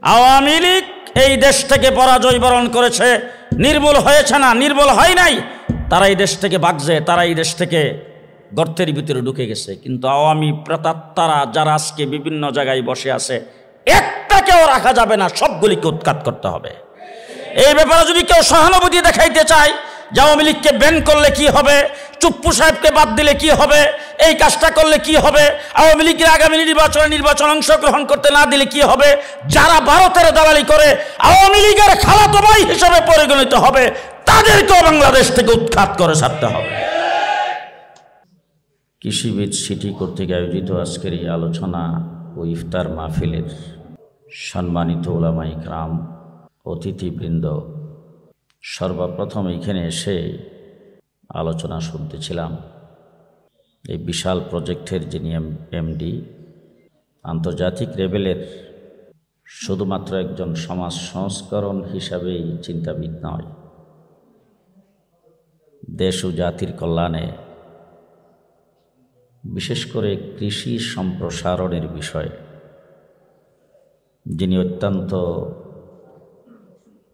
আওয়ামী লীগ এই দেশ থেকে পরাজয় বরণ করেছে, নির্মূল হয়েছে না, নির্মূল হয় নাই। তারা এই দেশ থেকে ভাগছে, তারা এই দেশ থেকে গর্তের ভিতরে ঢুকে গেছে। কিন্তু আওয়ামী প্রেতাত্মারা যারা আজকে বিভিন্ন জায়গায় বসে আছে, একটাকেও রাখা যাবে না, সবগুলিকে উৎখাত করতে হবে। এই ব্যাপারে যদি কেউ সহানুভূতি দেখাইতে চায় যে আওয়ামী লীগকে ব্যান করলে কি হবে, চুপ্পু সাহেবকে বাদ দিলে কি হবে, এই কাজটা করলে কি হবে, আওয়ামী লীগের আগামী নির্বাচন অংশগ্রহণ করতে না দিলে কি হবে, যারা ভারতের দালালি করে আওয়ামী লীগের খালাতো ভাই হিসেবে পরিগণিত হবে, তাদেরকেও বাংলাদেশ থেকে উৎখাত করে ছাড়তে হবে। কৃষিবিদ সিটি কর্তৃক আয়োজিত আজকের এই আলোচনা ও ইফতার মাহফিলের সম্মানিত উলামায়ে কেরাম, অতিথিবৃন্দ, সর্বপ্রথম এখানে এসে আলোচনা শুনতেছিলাম এই বিশাল প্রজেক্টের যিনি এমডি, আন্তর্জাতিক লেভেলের শুধুমাত্র একজন সমাজ সংস্করণ হিসাবেই চিন্তাবিদ নয়, দেশ ও জাতির কল্যাণে বিশেষ করে কৃষি সম্প্রসারণের বিষয়ে যিনি অত্যন্ত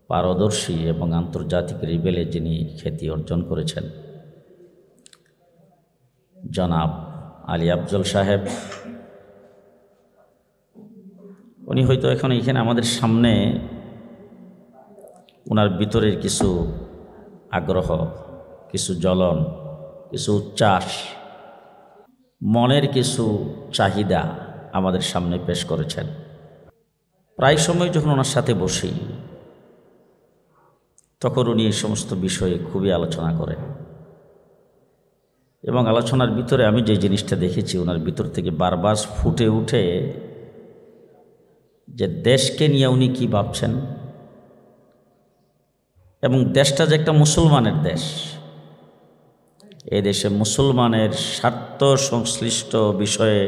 পারদর্শী এবং আন্তর্জাতিক লেভেলে যিনি খ্যাতি অর্জন করেছেন, জনাব আলী আফজল সাহেব, উনি হয়তো এখন এখানে আমাদের সামনে ওনার ভিতরের কিছু আগ্রহ, কিছু জ্বলন, কিছু উচ্ছ্বাস, মনের কিছু চাহিদা আমাদের সামনে পেশ করেছেন। প্রায় সময় যখন ওনার সাথে বসি তখন উনি এই সমস্ত বিষয়ে খুবই আলোচনা করেন এবং আলোচনার ভিতরে আমি যে জিনিসটা দেখেছি, ওনার ভিতর থেকে বারবার ফুটে উঠে যে দেশকে নিয়ে উনি কী ভাবছেন এবং দেশটা যে একটা মুসলমানের দেশ, এই দেশে মুসলমানের স্বার্থ সংশ্লিষ্ট বিষয়ে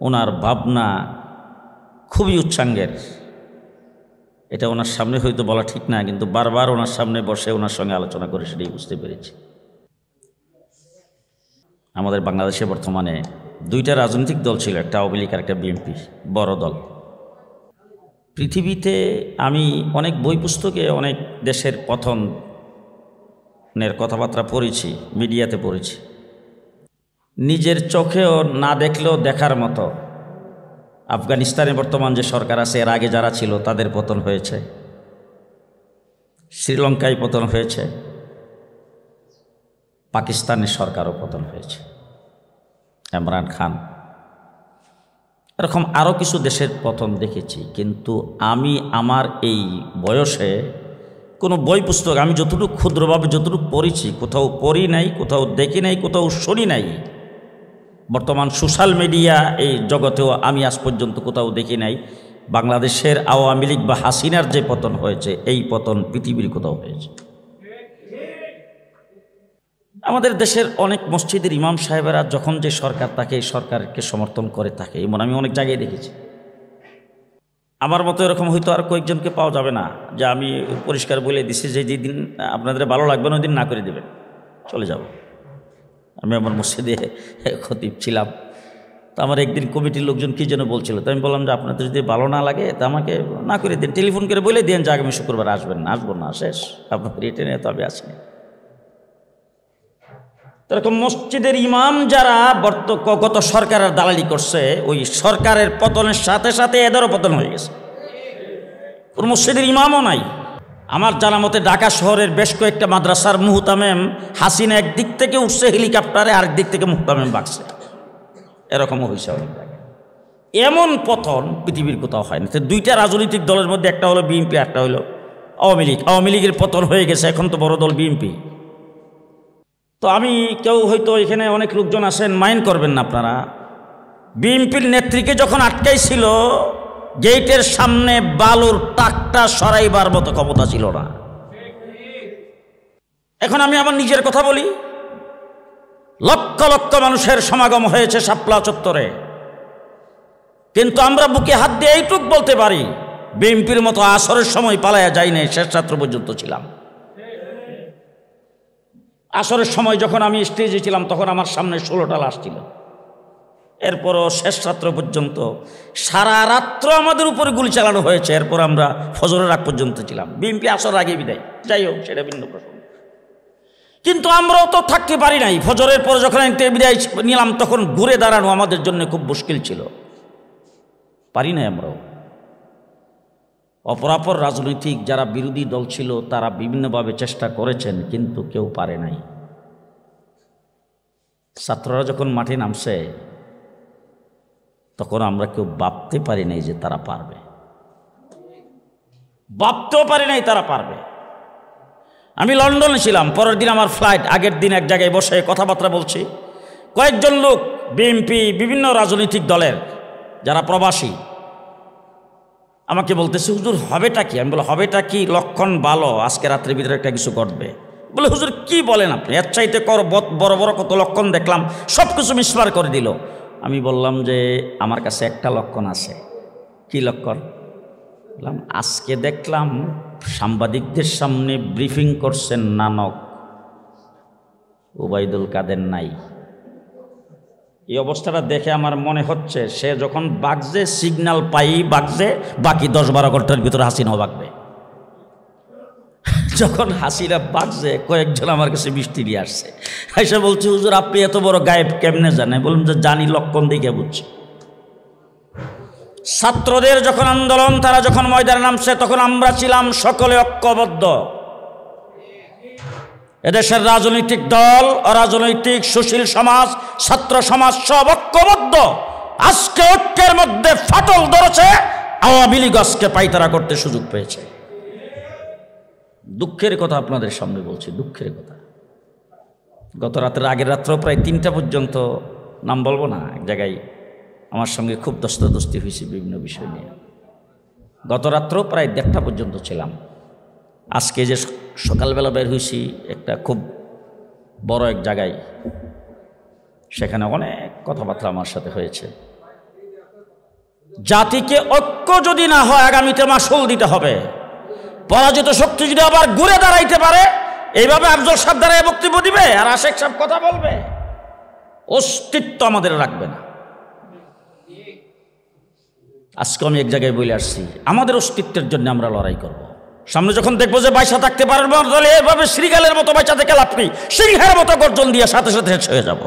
ওনার ভাবনা খুবই উচ্চাঙ্গের। এটা ওনার সামনে হয়তো বলা ঠিক না, কিন্তু বারবার ওনার সামনে বসে ওনার সঙ্গে আলোচনা করে সেটাই বুঝতে পেরেছি। আমাদের বাংলাদেশে বর্তমানে দুইটা রাজনৈতিক দল ছিল, একটা আওয়ামী লীগ আর একটা বিএনপি, বড় দল। পৃথিবীতে আমি অনেক বই পুস্তকে অনেক দেশের পতনের কথাবার্তা পড়েছি, মিডিয়াতে পড়েছি, নিজের চোখেও না দেখলেও দেখার মতো। আফগানিস্তানে বর্তমান যে সরকার আছে, এর আগে যারা ছিল তাদের পতন হয়েছে, শ্রীলঙ্কায় পতন হয়েছে, পাকিস্তানের সরকারও পতন হয়েছে, ইমরান খান, এরকম আরও কিছু দেশের পতন দেখেছি। কিন্তু আমি আমার এই বয়সে কোনো বই পুস্তক আমি যতটুকু ক্ষুদ্রভাবে যতটুকু পড়েছি, কোথাও পড়ি নাই, কোথাও দেখি নাই, কোথাও শুনি নাই। বর্তমান সোশ্যাল মিডিয়া এই জগতেও আমি আজ পর্যন্ত কোথাও দেখি নাই বাংলাদেশের আওয়ামী লীগ বা হাসিনার যে পতন হয়েছে, এই পতন পৃথিবীর কোথাও হয়েছে। আমাদের দেশের অনেক মসজিদের ইমাম সাহেবেরা যখন যে সরকার থাকে, এই সরকারকে সমর্থন করে থাকে, এমন আমি অনেক জায়গায় দেখেছি। আমার মতো এরকম হয়তো আর কয়েকজনকে পাওয়া যাবে না যে আমি পরিষ্কার বলে দিছি যে যেদিন আপনাদের ভালো লাগবে না ওই দিন না করে দেবেন, চলে যাব। আমি আমার মসজিদে খতিব ছিলাম, তো আমার একদিন কমিটির লোকজন কী যেন বলছিল, তো আমি বললাম যে আপনাদের যদি ভালো না লাগে তা আমাকে না করে দিন, টেলিফোন করে বলে দিন যে আগামী শুক্রবার আসবেন না, আসবো না, শেষ, আপনাদের রিটেনে তো আমি আসিনি। এরকম মসজিদের ইমাম যারা গত সরকারের দালালি করছে, ওই সরকারের পতনের সাথে সাথে এদেরও পতন হয়ে গেছে। কোন মসজিদের ইমামও নাই। আমার জানা মতে ঢাকা শহরের বেশ কয়েকটা মাদ্রাসার মুহতামেম হাসিনা একদিক থেকে উঠছে হেলিকপ্টারে, আরেক দিক থেকে মুহতামেম বাগছে, এরকমও হয়েছে অনেক জায়গায়। এমন পতন পৃথিবীর কোথাও হয় না। দুইটা রাজনৈতিক দলের মধ্যে একটা হলো বিএনপি, একটা হলো আওয়ামী লীগ। আওয়ামী লীগের পতন হয়ে গেছে, এখন তো বড় দল বিএনপি। তো আমি কেউ হয়তো এখানে অনেক লোকজন আসেন, মাইন্ড করবেন না আপনারা, বিএনপির নেত্রীকে যখন আটকাইছিল গেটের সামনে বালুর টাকটা সরাইবার মতো ক্ষমতা ছিল না। এখন আমি আমার নিজের কথা বলি, লক্ষ লক্ষ মানুষের সমাগম হয়েছে শাপলা চত্বরে, কিন্তু আমরা বুকে হাত দিয়ে এইটুক বলতে পারি বিএনপির মতো আসরের সময় পালায়া যাই নাই, শেষ রাত্র পর্যন্ত ছিলাম। আসরের সময় যখন আমি স্টেজে ছিলাম তখন আমার সামনে 16টা লাশ ছিল, এরপরও শেষ রাত্র পর্যন্ত সারা রাত্র আমাদের উপরে গুলি চালানো হয়েছে। এরপর আমরা ফজরের আগ পর্যন্ত ছিলাম। বিএনপি আসার আগে বিদায়, যাই হোক সেটা ভিন্ন প্রসঙ্গ। কিন্তু আমরাও তো থাকতে পারি নাই। ফজরের পরে যখন বিদায় নিলাম তখন ঘুরে দাঁড়ানো আমাদের জন্য খুব মুশকিল ছিল, পারি নাই আমরাও। অপরাপর রাজনৈতিক যারা বিরোধী দল ছিল তারা বিভিন্নভাবে চেষ্টা করেছেন, কিন্তু কেউ পারে নাই। ছাত্ররা যখন মাঠে নামছে তখন আমরা কেউ ভাবতে পারি নাই যে তারা পারবে, ভাবতেও পারি নাই তারা পারবে। আমি লন্ডনে ছিলাম, পরের দিন আমার ফ্লাইট। আগের দিন এক জায়গায় বসে কথাবার্তা বলছি, কয়েকজন লোক বিএনপি বিভিন্ন রাজনৈতিক দলের যারা প্রবাসী আমাকে বলতেছে, হুজুর হবেটা কি? আমি বলে, হবেটা কি? লক্ষণ ভালো, আজকে রাত্রের ভিতরে একটা কিছু ঘটবে। বলে, হুজুর কি বলেন আপনি? এর চাইতে বড় বড় কত লক্ষণ দেখলাম, সব কিছু মিসমার করে দিল। আমি বললাম যে আমার কাছে একটা লক্ষণ আছে। কি লক্ষণ? বললাম, আজকে দেখলাম সাংবাদিকদের সামনে ব্রিফিং করছেন নানক, ওবায়দুল কাদের নাই। এই অবস্থাটা দেখে আমার মনে হচ্ছে সে যখন বাগজে সিগন্যাল পাই বাগজে, বাকি 10-12 ঘন্টার ভিতরে হাসিনাও বাগবে। যখন হাসিনা বাগজে কয়েকজন আমার কাছে মিষ্টি নিয়ে আসছে, এসে বলছে, হুজুর আপনি এত বড় গায়েব কেমনে জানেন? বললাম যে জানি, লক্ষণ দিকে বুঝছি। ছাত্রদের যখন আন্দোলন, তারা যখন ময়দানে নামছে তখন আমরা ছিলাম সকলে ঐক্যবদ্ধ। এদেশের রাজনৈতিক দল, অরাজনৈতিক, সুশীল সমাজ, ছাত্র সমাজ সব ঐক্যবদ্ধ। আজকে ঐক্যের মধ্যে ফাটল ধরেছে, আওয়ামী লীগ আজকে পাইতারা করতে সুযোগ পেয়েছে। দুঃখের কথা আপনাদের সামনে বলছি, দুঃখের কথা। গত রাতের আগের রাত্র প্রায় 3টা পর্যন্ত, নাম বলবো না, এক জায়গায় আমার সঙ্গে খুব দস্তাদস্তি হয়েছে বিভিন্ন বিষয় নিয়ে। গত রাত্র প্রায় 1:30টা পর্যন্ত ছিলাম। আজকে যে সকালবেলা বের হয়েছি একটা খুব বড় এক জায়গায়, সেখানে অনেক কথাবার্তা আমার সাথে হয়েছে। জাতিকে ঐক্য যদি না হয় আগামীতে মাসুল দিতে হবে। পরাজিত শক্তি যদি আবার ঘুরে দাঁড়াইতে পারে, এইভাবে আফজল সাহেব দাঁড়ায় বক্তব্য দিবে আর আশেক সাহেব কথা বলবে, অস্তিত্ব আমাদের রাখবে না। আজকে আমি এক জায়গায় বলে আসছি, আমাদের অস্তিত্বের জন্য আমরা লড়াই করব। সামনে যখন দেখবো যে বাইসা থাকতে পারবো, তাহলে এভাবে শ্রীগালের মতো বাইসা থেকে লাভ নেই, সিংহের মতো গর্জন দিয়ে সাথে সাথে শেষ হয়ে যাবো।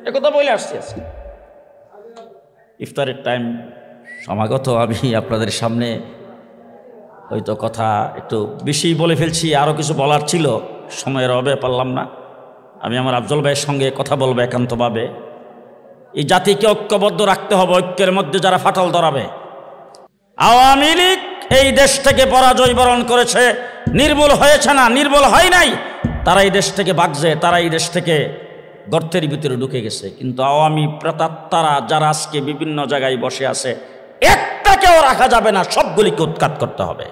একথা বলে আসছি আজকে। ইফতারের টাইম সমাগত, আমি আপনাদের সামনে হয়তো কথা একটু বেশি বলে ফেলছি, আরও কিছু বলার ছিল, সময়ের অভাবে পারলাম না। আমি আমার আফজল ভাইয়ের সঙ্গে কথা বলবো একান্তভাবে। এই জাতিকে ঐক্যবদ্ধ রাখতে হবে। ঐক্যের মধ্যে যারা ফাটল ধরাবে, আওয়ামী লীগ এই দেশ থেকে পরাজয় বরণ করেছে, নির্মূল হয়েছে না, নির্মূল হয় নাই। তারা এই দেশ থেকে বাগছে, তারা এই দেশ থেকে গর্তের ভিতরে ঢুকে গেছে। কিন্তু আওয়ামী প্রেতাত্মারা যারা আজকে বিভিন্ন জায়গায় বসে আছে, একটাকেও রাখা যাবে না, সবগুলিকে উৎখাত করতে হবে।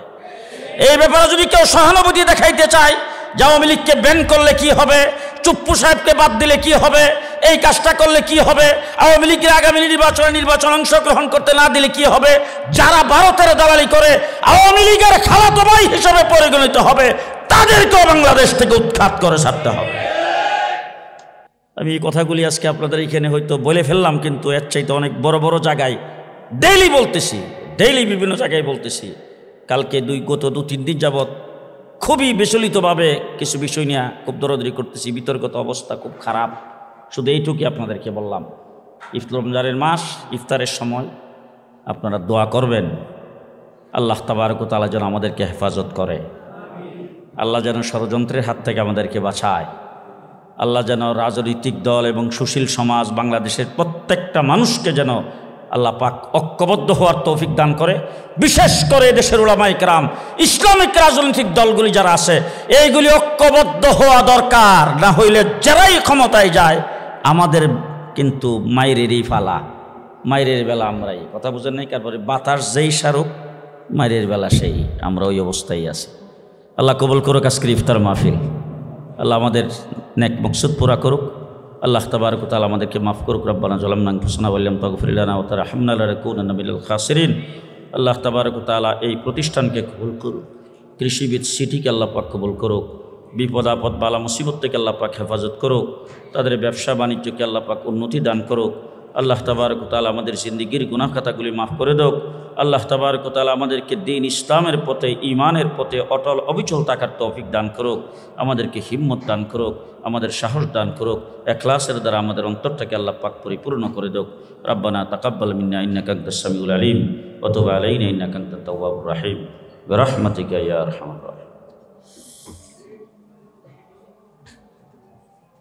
এই ব্যাপারে যদি কেউ সহানুভূতি দেখাইতে চায় যে আওয়ামী লীগকে ব্যান করলে কি হবে, চুপ্পু সাহেবকে বাদ দিলে কি হবে, এই কাজটা করলে কি হবে, আওয়ামী লীগের আগামী নির্বাচন অংশগ্রহণ করতে না দিলে কি হবে, যারা ভারতের দালালি করে আওয়ামী লীগের খালাতো ভাই হিসেবে পরিগণিত হবে, তাদেরকেও বাংলাদেশ থেকে উৎখাত করে ছাড়তে হবে। আমি এই কথাগুলি আজকে আপনাদের এখানে হয়তো বলে ফেললাম, কিন্তু এর চাইতে অনেক বড় বড় জায়গায় ডেইলি বলতেছি, ডেইলি বিভিন্ন জায়গায় বলতেছি। কালকে গত 2-3 দিন যাবৎ খুবই বিচলিতভাবে কিছু বিষয় নিয়ে খুব দৌড়াদৌড়ি করতেছি। বিতর্কিত অবস্থা খুব খারাপ। শুধু এইটুকুই আপনাদেরকে বললাম, রমজানের মাস, ইফতারের সময় আপনারা দোয়া করবেন, আল্লাহ তাবারক ওয়া তাআলা যেন আমাদেরকে হেফাজত করে, আল্লাহ যেন ষড়যন্ত্রের হাত থেকে আমাদেরকে বাঁচায়, আল্লাহ যেন রাজনৈতিক দল এবং সুশীল সমাজ, বাংলাদেশের প্রত্যেকটা মানুষকে যেন আল্লাহ পাক ঐক্যবদ্ধ হওয়ার তৌফিক দান করে। বিশেষ করে দেশের উলামায়ে কেরাম, ইসলামিক রাজনৈতিক দলগুলি যারা আছে, এইগুলি ঐক্যবদ্ধ হওয়া দরকার। না হইলে যারাই ক্ষমতায় যায় আমাদের কিন্তু মাইরেরই ফালা, মাইরের বেলা আমরাই। কথা বুঝেন নাই? তারপরে বাতাস যেই সারুক, মাইরের বেলা সেই, আমরা ওই অবস্থায় আছি। আল্লাহ কবুল করুক আজকের ইফতার মাহফিল, আল্লাহ আমাদের নেক মকসুদ পুরা করুক, আল্লাহ তাবারক ওয়া তাআলা আমাদেরকে মাফ করুক। রব্বানা যালামনা আনফুসানা ওয়া লাম তাগফির লানা ওয়া তারহামনা লানাকুনান্না মিনাল খাসিরিন। আল্লাহ তাবারক ওয়া তাআলা এই প্রতিষ্ঠানকে কবুল করুক, কৃষিবিদ সিটিকে আল্লাহ পাক কবুল করুক, বিপদ আপদ বালা মুসিবত থেকে আল্লাহ পাক হেফাজত করুক, তাদের ব্যবসা বাণিজ্যকে আল্লাহ পাক উন্নতি দান করুক, আল্লাহ তাবারক ওয়া তাআলা আমাদের জিন্দেগির গুনাহ খাতাগুলি মাফ করে দাও। আল্লাহ তাবারক ওয়া তাআলা আমাদেরকে দ্বীন ইসলামের পথে, ঈমানের পথে অটল অবিচল থাকার তৌফিক দান করুক, আমাদেরকে হিম্মত দান করুক, আমাদের সাহস দান করুক, ইখলাসের দ্বারা আমাদের অন্তরটাকে আল্লাহ পাক পরিপূর্ণ করে দাও। রব্বানা তাকাব্বাল মিন্না ইন্নাকা আনতাস সামিউল আলিম ওয়া তুব আলাইনা ইন্নাকা আনতাত তাওয়াবুর রাহিম বিরহমাতিকা ইয়া আরহামার রাহিমিন।